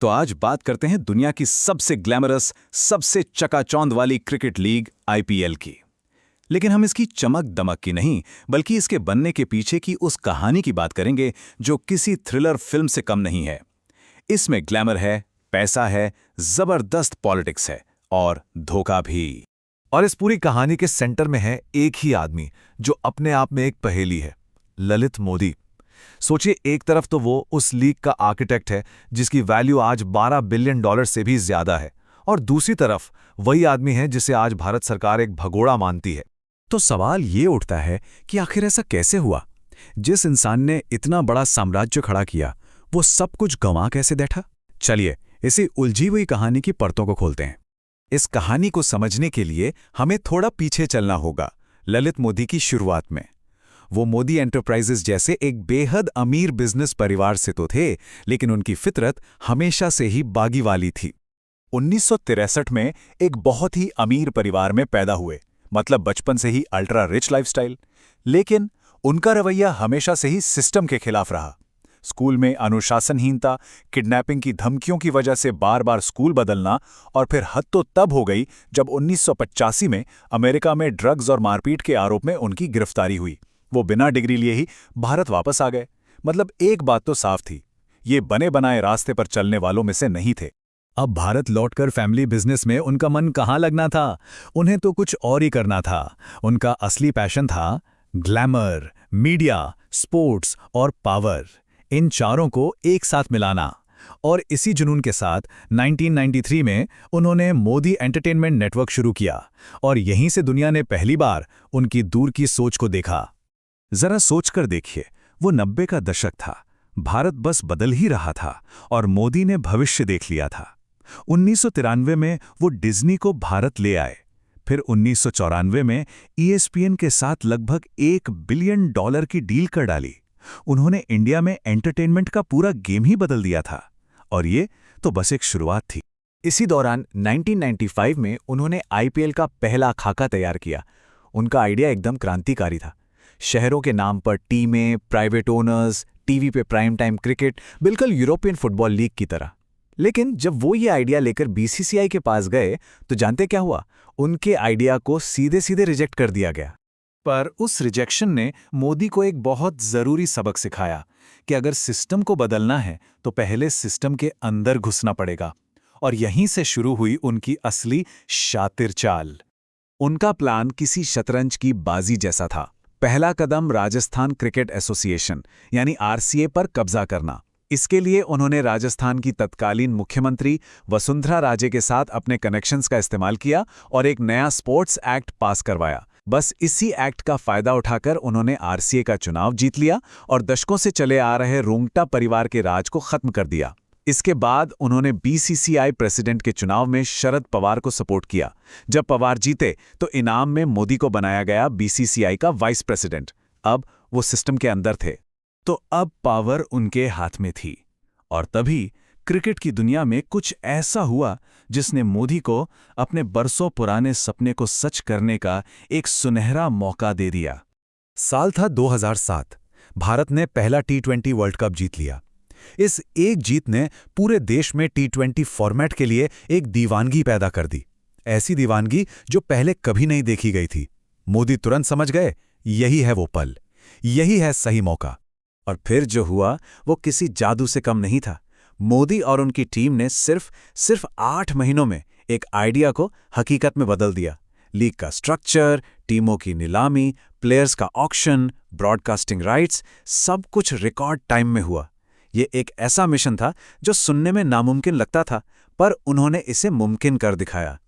तो आज बात करते हैं दुनिया की सबसे ग्लैमरस, सबसे चकाचौंध वाली क्रिकेट लीग आईपीएल की। लेकिन हम इसकी चमक दमक की नहीं, बल्कि इसके बनने के पीछे की उस कहानी की बात करेंगे जो किसी थ्रिलर फिल्म से कम नहीं है। इसमें ग्लैमर है, पैसा है, जबरदस्त पॉलिटिक्स है और धोखा भी। और इस पूरी कहानी के सेंटर में है एक ही आदमी जो अपने आप में एक पहेली है, ललित मोदी। सोचिए, एक तरफ तो वो उस लीग का आर्किटेक्ट है जिसकी वैल्यू आज $12 बिलियन से भी ज्यादा है, और दूसरी तरफ वही आदमी है जिसे आज भारत सरकार एक भगोड़ा मानती है। तो सवाल ये उठता है कि आखिर ऐसा कैसे हुआ? जिस इंसान ने इतना बड़ा साम्राज्य खड़ा किया, वो सब कुछ गंवा कैसे बैठा? चलिए इसी उलझी हुई कहानी की परतों को खोलते हैं। इस कहानी को समझने के लिए हमें थोड़ा पीछे चलना होगा, ललित मोदी की शुरुआत में। वो मोदी एंटरप्राइजेज जैसे एक बेहद अमीर बिजनेस परिवार से तो थे, लेकिन उनकी फितरत हमेशा से ही बागी वाली थी। 1963 में एक बहुत ही अमीर परिवार में पैदा हुए, मतलब बचपन से ही अल्ट्रा रिच लाइफस्टाइल। लेकिन उनका रवैया हमेशा से ही सिस्टम के खिलाफ रहा। स्कूल में अनुशासनहीनता, किडनैपिंग की धमकियों की वजह से बार बार स्कूल बदलना, और फिर हद तो तब हो गई जब 1985 में अमेरिका में ड्रग्स और मारपीट के आरोप में उनकी गिरफ्तारी हुई। वो बिना डिग्री लिए ही भारत वापस आ गए। मतलब एक बात तो साफ थी, ये बने बनाए रास्ते पर चलने वालों में से नहीं थे। अब भारत लौटकर फैमिली बिजनेस में उनका मन कहाँ लगना था? उन्हें तो कुछ और ही करना था। उनका असली पैशन था ग्लैमर, मीडिया, स्पोर्ट्स और पावर, इन चारों को एक साथ मिलाना। और इसी जुनून के साथ 1993 में उन्होंने मोदी एंटरटेनमेंट नेटवर्क शुरू किया, और यहीं से दुनिया ने पहली बार उनकी दूर की सोच को देखा। जरा सोचकर देखिए, वो 90 का दशक था, भारत बस बदल ही रहा था और मोदी ने भविष्य देख लिया था। 1993 में वो डिज्नी को भारत ले आए। फिर 1994 में ESPN के साथ लगभग $1 बिलियन की डील कर डाली। उन्होंने इंडिया में एंटरटेनमेंट का पूरा गेम ही बदल दिया था, और ये तो बस एक शुरुआत थी। इसी दौरान 1995 में उन्होंने IPL का पहला खाका तैयार किया। उनका आइडिया एकदम क्रांतिकारी था। शहरों के नाम पर टीमें, प्राइवेट ओनर्स, टीवी पे प्राइम टाइम क्रिकेट, बिल्कुल यूरोपियन फुटबॉल लीग की तरह। लेकिन जब वो ये आइडिया लेकर BCCI के पास गए, तो जानते क्या हुआ? उनके आइडिया को सीधे सीधे रिजेक्ट कर दिया गया। पर उस रिजेक्शन ने मोदी को एक बहुत ज़रूरी सबक सिखाया कि अगर सिस्टम को बदलना है तो पहले सिस्टम के अंदर घुसना पड़ेगा। और यहीं से शुरू हुई उनकी असली शातिर चाल। उनका प्लान किसी शतरंज की बाजी जैसा था। पहला कदम राजस्थान क्रिकेट एसोसिएशन यानी RCA पर कब्जा करना। इसके लिए उन्होंने राजस्थान की तत्कालीन मुख्यमंत्री वसुंधरा राजे के साथ अपने कनेक्शंस का इस्तेमाल किया और एक नया स्पोर्ट्स एक्ट पास करवाया। बस इसी एक्ट का फायदा उठाकर उन्होंने RCA का चुनाव जीत लिया और दशकों से चले आ रहे रुंगटा परिवार के राज को खत्म कर दिया। इसके बाद उन्होंने BCCI प्रेसिडेंट के चुनाव में शरद पवार को सपोर्ट किया। जब पवार जीते तो इनाम में मोदी को बनाया गया BCCI का वाइस प्रेसिडेंट। अब वो सिस्टम के अंदर थे, तो अब पावर उनके हाथ में थी। और तभी क्रिकेट की दुनिया में कुछ ऐसा हुआ जिसने मोदी को अपने बरसों पुराने सपने को सच करने का एक सुनहरा मौका दे दिया। साल था 2007। भारत ने पहला T20 वर्ल्ड कप जीत लिया। इस एक जीत ने पूरे देश में T20 फॉर्मेट के लिए एक दीवानगी पैदा कर दी। ऐसी दीवानगी जो पहले कभी नहीं देखी गई थी। मोदी तुरंत समझ गए, यही है वो पल, यही है सही मौका। और फिर जो हुआ वो किसी जादू से कम नहीं था। मोदी और उनकी टीम ने सिर्फ 8 महीनों में एक आइडिया को हकीकत में बदल दिया। लीग का स्ट्रक्चर, टीमों की नीलामी, प्लेयर्स का ऑक्शन, ब्रॉडकास्टिंग राइट्स, सब कुछ रिकॉर्ड टाइम में हुआ। ये एक ऐसा मिशन था जो सुनने में नामुमकिन लगता था, पर उन्होंने इसे मुमकिन कर दिखाया।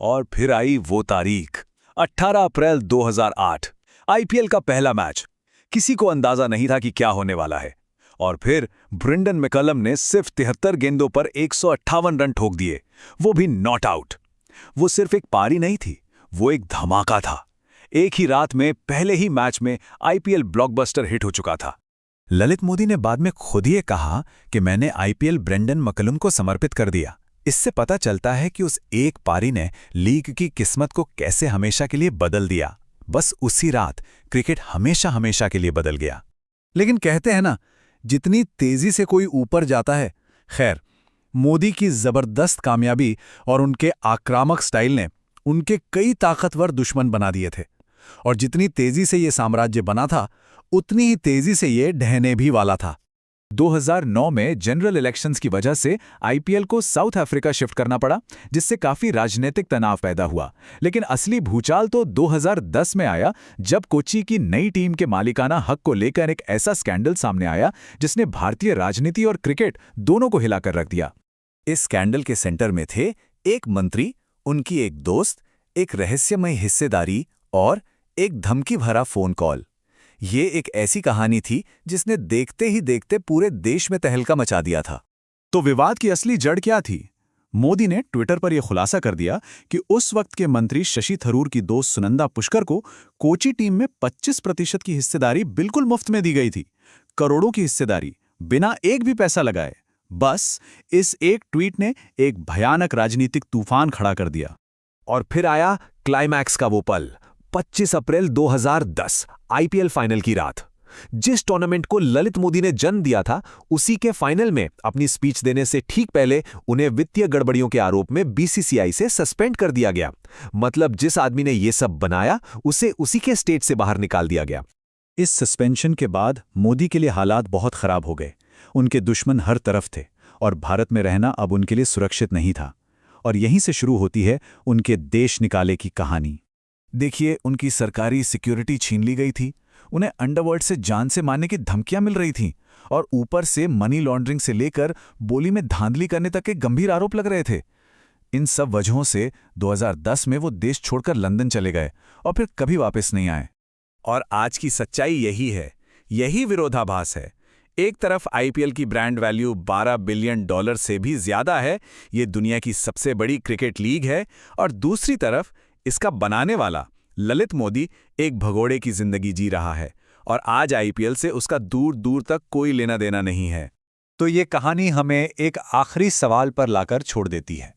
और फिर आई वो तारीख, 18 अप्रैल 2008, IPL का पहला मैच। किसी को अंदाजा नहीं था कि क्या होने वाला है। और फिर ब्रेंडन मैकलम ने सिर्फ 73 गेंदों पर 158 रन ठोक दिए, वो भी नॉट आउट। वो सिर्फ एक पारी नहीं थी, वो एक धमाका था। एक ही रात में पहले ही मैच में IPL ब्लॉकबस्टर हिट हो चुका था। ललित मोदी ने बाद में खुद ये कहा कि मैंने IPL ब्रेंडन मैकलम को समर्पित कर दिया। इससे पता चलता है कि उस एक पारी ने लीग की किस्मत को कैसे हमेशा के लिए बदल दिया। बस उसी रात क्रिकेट हमेशा के लिए बदल गया। लेकिन कहते हैं ना, जितनी तेजी से कोई ऊपर जाता है, खैर मोदी की जबरदस्त कामयाबी और उनके आक्रामक स्टाइल ने उनके कई ताकतवर दुश्मन बना दिए थे। और जितनी तेजी से ये साम्राज्य बना था, उतनी ही तेजी से ये ढहने भी वाला था। 2009 में जनरल इलेक्शंस की वजह से आईपीएल को साउथ अफ्रीका शिफ्ट करना पड़ा, जिससे काफी राजनीतिक तनाव पैदा हुआ। लेकिन असली भूचाल तो 2010 में आया, जब कोच्चि की नई टीम के मालिकाना हक को लेकर एक ऐसा स्कैंडल सामने आया जिसने भारतीय राजनीति और क्रिकेट दोनों को हिलाकर रख दिया। इस स्कैंडल के सेंटर में थे एक मंत्री, उनकी एक दोस्त, एक रहस्यमय हिस्सेदारी और एक धमकी भरा फोन कॉल। ये एक ऐसी कहानी थी जिसने देखते ही देखते पूरे देश में तहलका मचा दिया था। तो विवाद की असली जड़ क्या थी? मोदी ने ट्विटर पर यह खुलासा कर दिया कि उस वक्त के मंत्री शशि थरूर की दोस्त सुनंदा पुष्कर को कोच्चि टीम में 25% की हिस्सेदारी बिल्कुल मुफ्त में दी गई थी। करोड़ों की हिस्सेदारी, बिना एक भी पैसा लगाए। बस इस एक ट्वीट ने एक भयानक राजनीतिक तूफान खड़ा कर दिया। और फिर आया क्लाइमैक्स का वो पल, 25 अप्रैल 2010, आईपीएल फाइनल की रात। जिस टूर्नामेंट को ललित मोदी ने जन्म दिया था, उसी के फाइनल में अपनी स्पीच देने से ठीक पहले उन्हें वित्तीय गड़बड़ियों के आरोप में बीसीसीआई से सस्पेंड कर दिया गया। मतलब जिस आदमी ने ये सब बनाया, उसे उसी के स्टेज से बाहर निकाल दिया गया। इस सस्पेंशन के बाद मोदी के लिए हालात बहुत खराब हो गए। उनके दुश्मन हर तरफ थे और भारत में रहना अब उनके लिए सुरक्षित नहीं था। और यहीं से शुरू होती है उनके देश निकाले की कहानी। देखिए, उनकी सरकारी सिक्योरिटी छीन ली गई थी, उन्हें अंडरवर्ल्ड से जान से मारने की धमकियां मिल रही थीं, और ऊपर से मनी लॉन्ड्रिंग से लेकर बोली में धांधली करने तक के गंभीर आरोप लग रहे थे। इन सब वजहों से 2010 में वो देश छोड़कर लंदन चले गए और फिर कभी वापस नहीं आए। और आज की सच्चाई यही है, यही विरोधाभास है। एक तरफ आईपीएल की ब्रांड वैल्यू $12 बिलियन से भी ज्यादा है, ये दुनिया की सबसे बड़ी क्रिकेट लीग है, और दूसरी तरफ इसका बनाने वाला ललित मोदी एक भगोड़े की जिंदगी जी रहा है, और आज आईपीएल से उसका दूर दूर तक कोई लेना देना नहीं है। तो ये कहानी हमें एक आखिरी सवाल पर लाकर छोड़ देती है।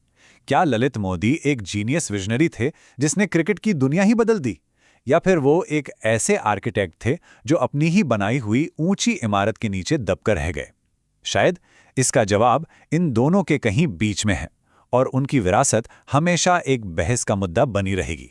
क्या ललित मोदी एक जीनियस विजनरी थे जिसने क्रिकेट की दुनिया ही बदल दी, या फिर वो एक ऐसे आर्किटेक्ट थे जो अपनी ही बनाई हुई ऊंची इमारत के नीचे दबकर रह गए? शायद इसका जवाब इन दोनों के कहीं बीच में है, और उनकी विरासत हमेशा एक बहस का मुद्दा बनी रहेगी।